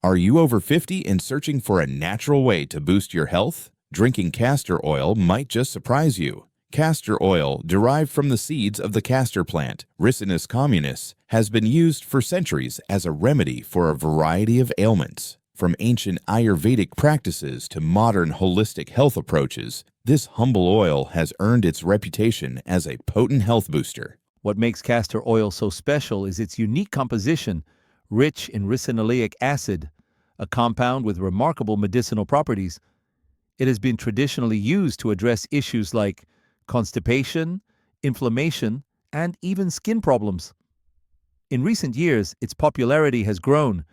Are you over 50 and searching for a natural way to boost your health? Drinking castor oil might just surprise you. Castor oil, derived from the seeds of the castor plant, Ricinus communis, has been used for centuries as a remedy for a variety of ailments. From ancient Ayurvedic practices to modern holistic health approaches, this humble oil has earned its reputation as a potent health booster. What makes castor oil so special is its unique composition, rich in ricinoleic acid, a compound with remarkable medicinal properties. It has been traditionally used to address issues like constipation, inflammation, and even skin problems. In recent years, its popularity has grown,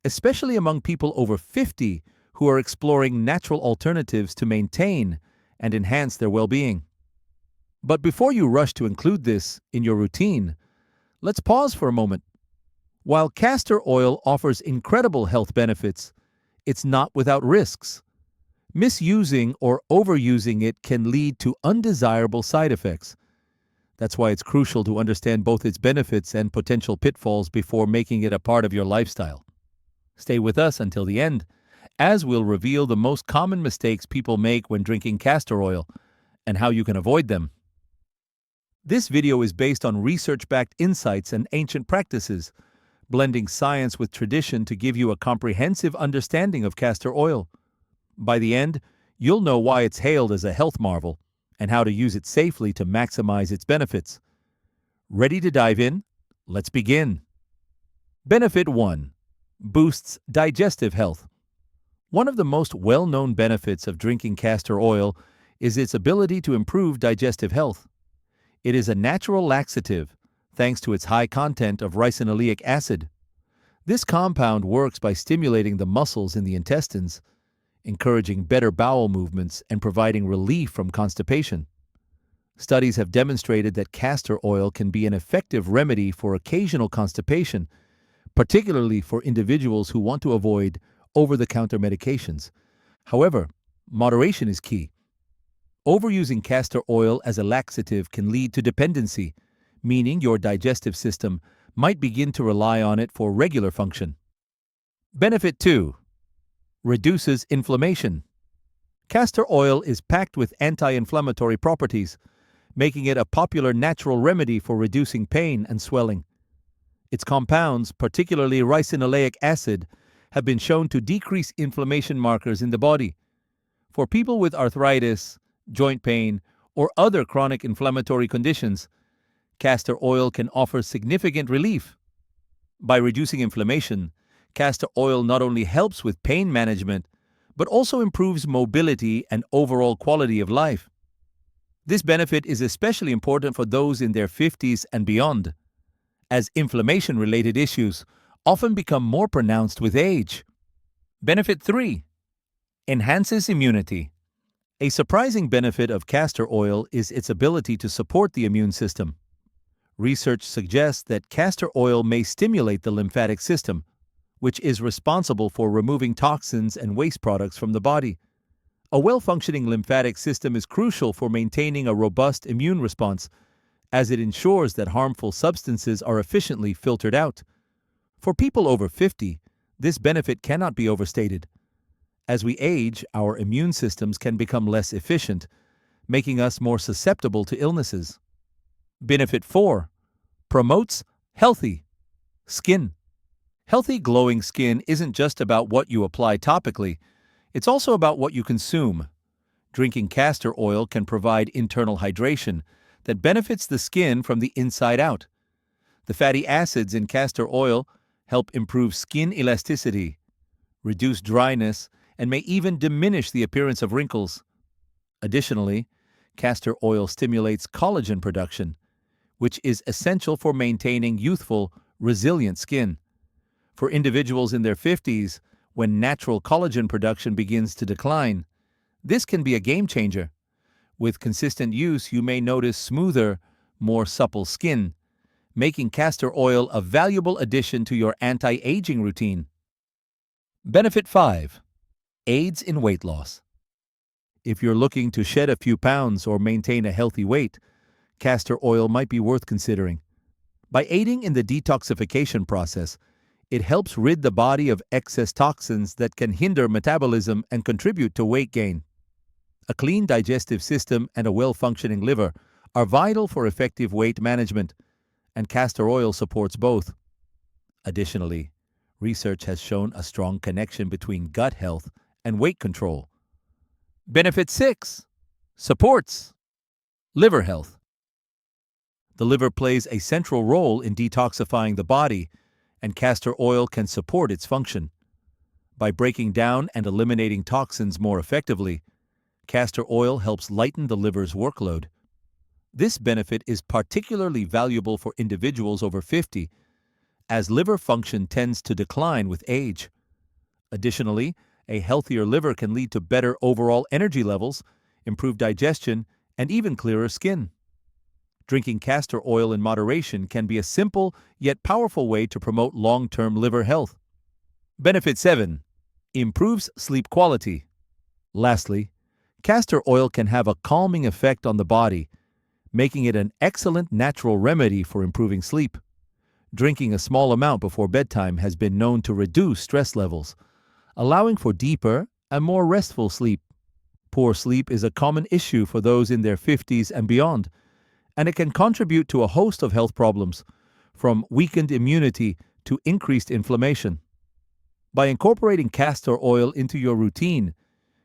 especially among people over 50 who are exploring natural alternatives to maintain and enhance their well-being. But before you rush to include this in your routine, let's pause for a moment. While castor oil offers incredible health benefits, it's not without risks. Misusing or overusing it can lead to undesirable side effects. That's why it's crucial to understand both its benefits and potential pitfalls before making it a part of your lifestyle. Stay with us until the end, as we'll reveal the most common mistakes people make when drinking castor oil and how you can avoid them. This video is based on research-backed insights and ancient practices, blending science with tradition to give you a comprehensive understanding of castor oil. By the end, you'll know why it's hailed as a health marvel and how to use it safely to maximize its benefits. Ready to dive in? Let's begin. Benefit 1. Boosts digestive health. One of the most well-known benefits of drinking castor oil is its ability to improve digestive health. It is a natural laxative, thanks to its high content of ricinoleic acid. This compound works by stimulating the muscles in the intestines, encouraging better bowel movements and providing relief from constipation. Studies have demonstrated that castor oil can be an effective remedy for occasional constipation, particularly for individuals who want to avoid over-the-counter medications. However, moderation is key. Overusing castor oil as a laxative can lead to dependency, meaning your digestive system might begin to rely on it for regular function. Benefit 2. Reduces inflammation. Castor oil is packed with anti-inflammatory properties, making it a popular natural remedy for reducing pain and swelling. Its compounds, particularly ricinoleic acid, have been shown to decrease inflammation markers in the body. For people with arthritis, joint pain, or other chronic inflammatory conditions, castor oil can offer significant relief. By reducing inflammation, castor oil not only helps with pain management, but also improves mobility and overall quality of life. This benefit is especially important for those in their 50s and beyond, as inflammation-related issues often become more pronounced with age. Benefit 3. Enhances immunity. A surprising benefit of castor oil is its ability to support the immune system. Research suggests that castor oil may stimulate the lymphatic system, which is responsible for removing toxins and waste products from the body. A well-functioning lymphatic system is crucial for maintaining a robust immune response, as it ensures that harmful substances are efficiently filtered out. For people over 50, this benefit cannot be overstated. As we age, our immune systems can become less efficient, making us more susceptible to illnesses. Benefit 4. Promotes healthy skin. Healthy, glowing skin isn't just about what you apply topically, it's also about what you consume. Drinking castor oil can provide internal hydration that benefits the skin from the inside out. The fatty acids in castor oil help improve skin elasticity, reduce dryness, and may even diminish the appearance of wrinkles. Additionally, castor oil stimulates collagen production, which is essential for maintaining youthful, resilient skin. For individuals in their 50s, when natural collagen production begins to decline, this can be a game changer. With consistent use, you may notice smoother, more supple skin, making castor oil a valuable addition to your anti-aging routine. Benefit 5. Aids in weight loss. If you're looking to shed a few pounds or maintain a healthy weight, castor oil might be worth considering. By aiding in the detoxification process, It helps rid the body of excess toxins that can hinder metabolism and contribute to weight gain. A clean digestive system and a well-functioning liver are vital for effective weight management, and castor oil supports both. Additionally, research has shown a strong connection between gut health and weight control. Benefit 6. Supports liver health. The liver plays a central role in detoxifying the body, and castor oil can support its function. By breaking down and eliminating toxins more effectively, castor oil helps lighten the liver's workload. This benefit is particularly valuable for individuals over 50, as liver function tends to decline with age. Additionally, a healthier liver can lead to better overall energy levels, improved digestion, and even clearer skin. Drinking castor oil in moderation can be a simple yet powerful way to promote long-term liver health. Benefit 7. Improves sleep quality. Lastly, castor oil can have a calming effect on the body, making it an excellent natural remedy for improving sleep. Drinking a small amount before bedtime has been known to reduce stress levels, allowing for deeper and more restful sleep. Poor sleep is a common issue for those in their 50s and beyond, and it can contribute to a host of health problems, from weakened immunity to increased inflammation. By incorporating castor oil into your routine,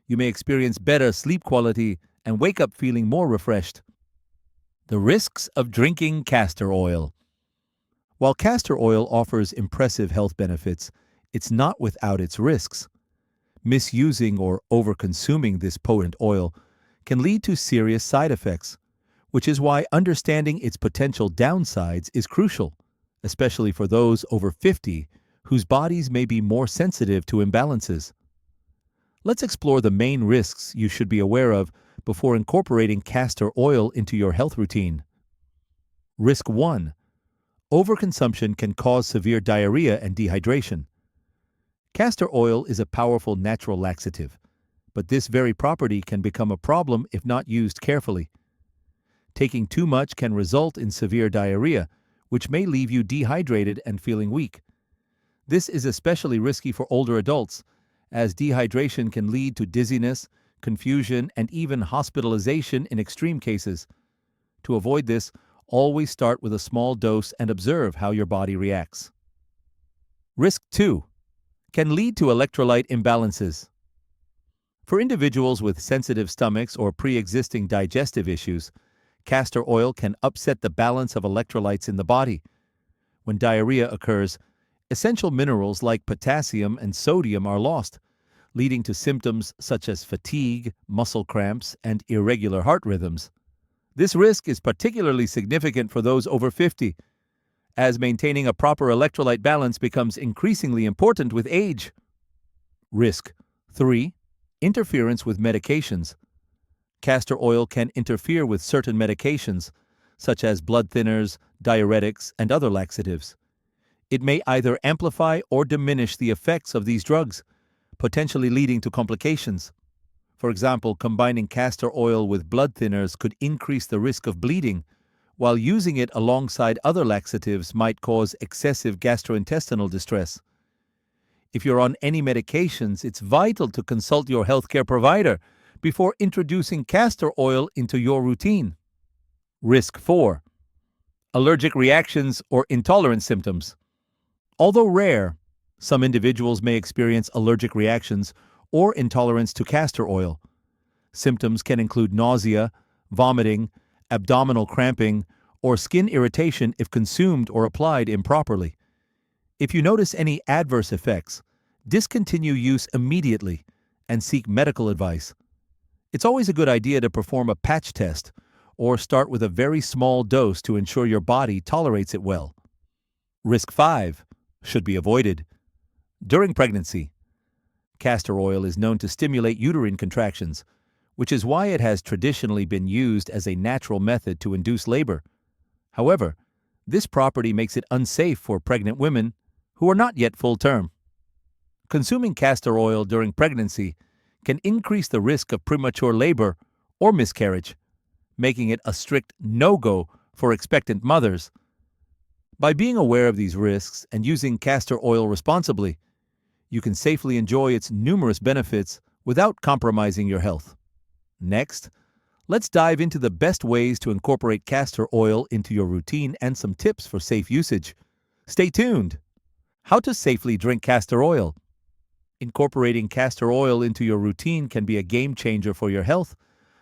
you may experience better sleep quality and wake up feeling more refreshed. The risks of drinking castor oil. While castor oil offers impressive health benefits, it's not without its risks. Misusing or overconsuming this potent oil can lead to serious side effects, which is why understanding its potential downsides is crucial, especially for those over 50 whose bodies may be more sensitive to imbalances. Let's explore the main risks you should be aware of before incorporating castor oil into your health routine. Risk 1. Overconsumption can cause severe diarrhea and dehydration. Castor oil is a powerful natural laxative, but this very property can become a problem if not used carefully. Taking too much can result in severe diarrhea, which may leave you dehydrated and feeling weak. This is especially risky for older adults, as dehydration can lead to dizziness, confusion, and even hospitalization in extreme cases. To avoid this, always start with a small dose and observe how your body reacts. Risk 2. Can lead to electrolyte imbalances. For individuals with sensitive stomachs or pre-existing digestive issues, castor oil can upset the balance of electrolytes in the body. When diarrhea occurs, essential minerals like potassium and sodium are lost, leading to symptoms such as fatigue, muscle cramps, and irregular heart rhythms. This risk is particularly significant for those over 50, as maintaining a proper electrolyte balance becomes increasingly important with age. Risk 3. Interference with medications. Castor oil can interfere with certain medications, such as blood thinners, diuretics, and other laxatives. It may either amplify or diminish the effects of these drugs, potentially leading to complications. For example, combining castor oil with blood thinners could increase the risk of bleeding, while using it alongside other laxatives might cause excessive gastrointestinal distress. If you're on any medications, it's vital to consult your healthcare provider before introducing castor oil into your routine. Risk 4. Allergic reactions or intolerance symptoms. Although rare, some individuals may experience allergic reactions or intolerance to castor oil. Symptoms can include nausea, vomiting, abdominal cramping, or skin irritation if consumed or applied improperly. If you notice any adverse effects, discontinue use immediately and seek medical advice. It's always a good idea to perform a patch test or start with a very small dose to ensure your body tolerates it well. Risk 5. Should be avoided. During pregnancy, castor oil is known to stimulate uterine contractions, which is why it has traditionally been used as a natural method to induce labor. However, this property makes it unsafe for pregnant women who are not yet full-term. Consuming castor oil during pregnancy can increase the risk of premature labor or miscarriage, making it a strict no-go for expectant mothers. By being aware of these risks and using castor oil responsibly, you can safely enjoy its numerous benefits without compromising your health. Next, let's dive into the best ways to incorporate castor oil into your routine and some tips for safe usage. Stay tuned! How to safely drink castor oil. Incorporating castor oil into your routine can be a game changer for your health,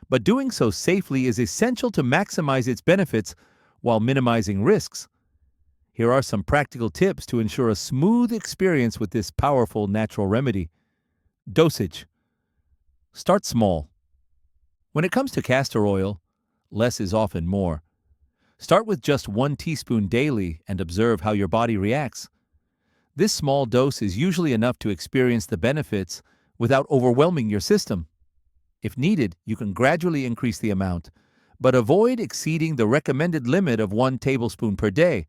but doing so safely is essential to maximize its benefits while minimizing risks. Here are some practical tips to ensure a smooth experience with this powerful natural remedy. Dosage. Start small. When it comes to castor oil, less is often more. Start with just 1 teaspoon daily and observe how your body reacts. This small dose is usually enough to experience the benefits without overwhelming your system. If needed, you can gradually increase the amount, but avoid exceeding the recommended limit of 1 tablespoon per day,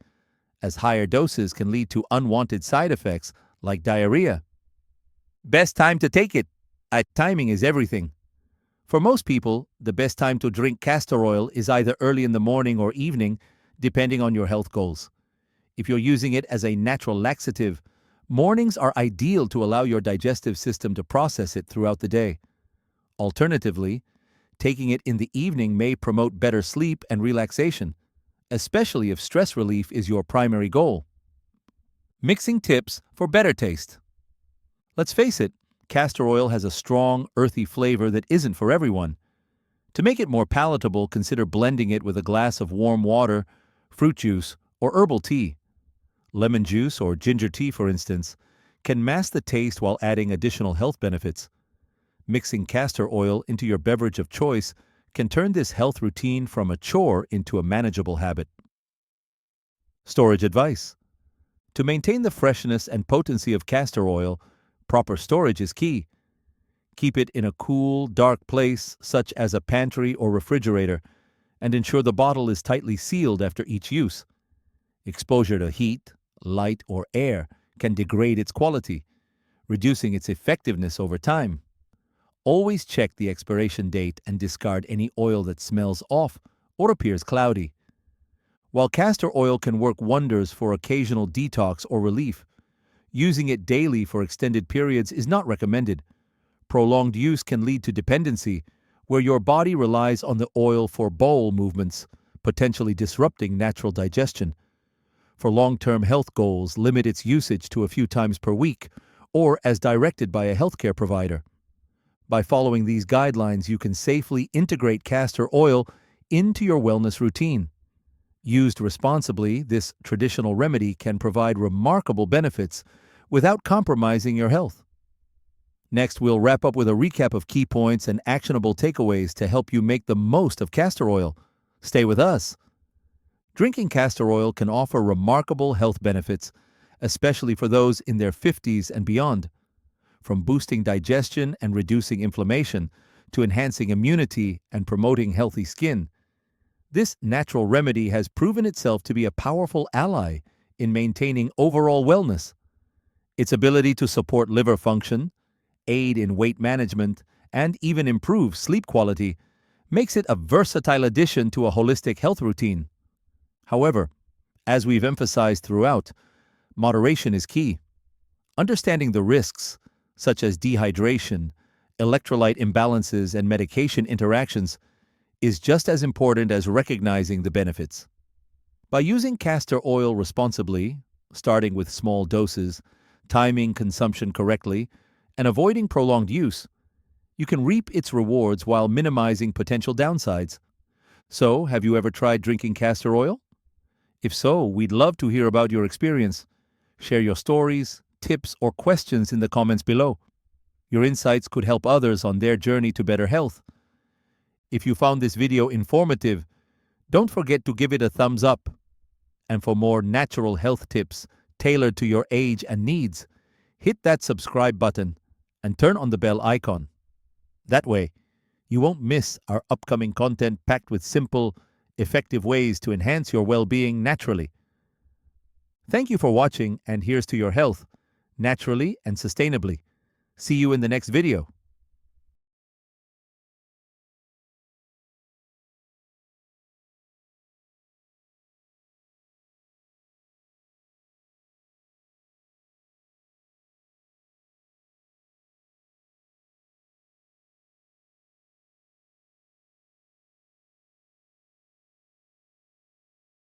as higher doses can lead to unwanted side effects like diarrhea. Best time to take it. Timing is everything. For most people, the best time to drink castor oil is either early in the morning or evening, depending on your health goals. If you're using it as a natural laxative, mornings are ideal to allow your digestive system to process it throughout the day. Alternatively, taking it in the evening may promote better sleep and relaxation, especially if stress relief is your primary goal. Mixing tips for better taste. Let's face it, castor oil has a strong, earthy flavor that isn't for everyone. To make it more palatable, consider blending it with a glass of warm water, fruit juice, or herbal tea. Lemon juice or ginger tea, for instance, can mask the taste while adding additional health benefits. Mixing castor oil into your beverage of choice can turn this health routine from a chore into a manageable habit. Storage advice. To maintain the freshness and potency of castor oil, proper storage is key. Keep it in a cool, dark place, such as a pantry or refrigerator, and ensure the bottle is tightly sealed after each use. Exposure to heat, light, or air can degrade its quality, reducing its effectiveness over time. Always check the expiration date and discard any oil that smells off or appears cloudy. While castor oil can work wonders for occasional detox or relief, using it daily for extended periods is not recommended. Prolonged use can lead to dependency, where your body relies on the oil for bowel movements, potentially disrupting natural digestion. For long-term health goals, limit its usage to a few times per week or as directed by a healthcare provider. By following these guidelines, you can safely integrate castor oil into your wellness routine. Used responsibly, this traditional remedy can provide remarkable benefits without compromising your health. Next, we'll wrap up with a recap of key points and actionable takeaways to help you make the most of castor oil. Stay with us. Drinking castor oil can offer remarkable health benefits, especially for those in their 50s and beyond. From boosting digestion and reducing inflammation to enhancing immunity and promoting healthy skin, this natural remedy has proven itself to be a powerful ally in maintaining overall wellness. Its ability to support liver function, aid in weight management, and even improve sleep quality makes it a versatile addition to a holistic health routine. However, as we've emphasized throughout, moderation is key. Understanding the risks, such as dehydration, electrolyte imbalances, and medication interactions, is just as important as recognizing the benefits. By using castor oil responsibly, starting with small doses, timing consumption correctly, and avoiding prolonged use, you can reap its rewards while minimizing potential downsides. So, have you ever tried drinking castor oil? If so, we'd love to hear about your experience. Share your stories, tips, or questions in the comments below. Your insights could help others on their journey to better health. If you found this video informative, don't forget to give it a thumbs up. And for more natural health tips tailored to your age and needs, hit that subscribe button and turn on the bell icon. That way, you won't miss our upcoming content packed with simple, effective ways to enhance your well-being naturally. Thank you for watching, and here's to your health, naturally and sustainably. See you in the next video.